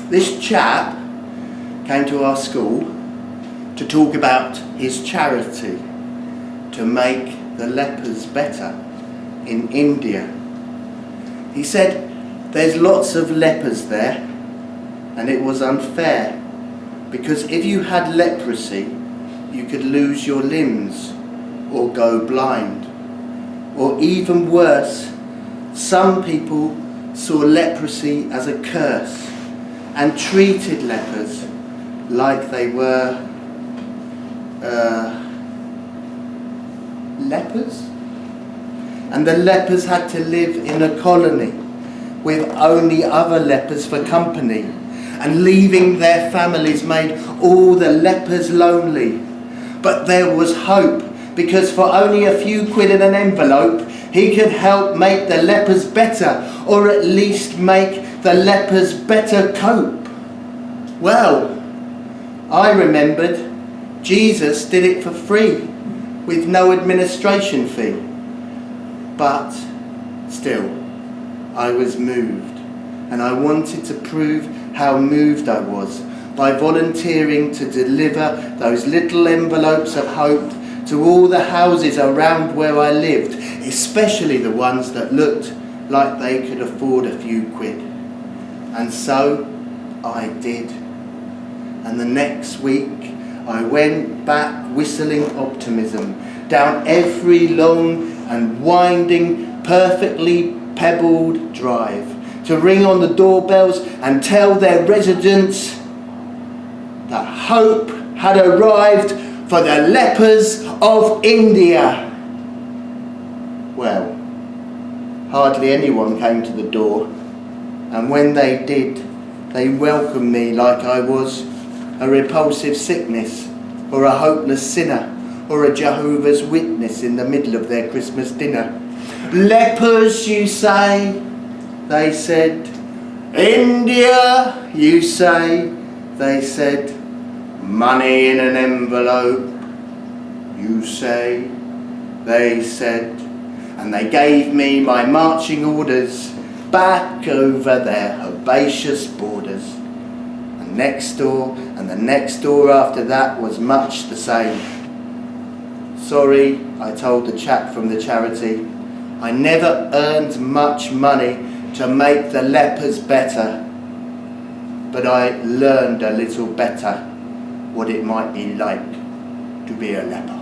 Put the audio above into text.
This chap came to our school to talk about his charity to make the lepers better in India. He said there's lots of lepers there, and it was unfair because if you had leprosy, you could lose your limbs or go blind. Or even worse, some people saw leprosy as a curse and treated lepers like they were lepers. And the lepers had to live in a colony with only other lepers for company, and leaving their families made all the lepers lonely. But there was hope, because for only a few quid in an envelope, he could help make the lepers better, or at least make the lepers better cope. Well, I remembered Jesus did it for free, with no administration fee. But still, I was moved, and I wanted to prove how moved I was by volunteering to deliver those little envelopes of hope to all the houses around where I lived, especially the ones that looked like they could afford a few quid. And so I did. And the next week I went back whistling optimism down every long and winding, perfectly pebbled drive to ring on the doorbells and tell their residents that hope had arrived for the lepers of India. Well, hardly anyone came to the door, and when they did, they welcomed me like I was a repulsive sickness, or a hopeless sinner, or a Jehovah's Witness in the middle of their Christmas dinner. Lepers, you say? They said. India, you say? They said. Money in an envelope, you say? They said. And they gave me my marching orders back over their herbaceous borders. And next door, and the next door after that was much the same. Sorry, I told the chap from the charity, I never earned much money to make the lepers better, but I learned a little better what it might be like to be a leper.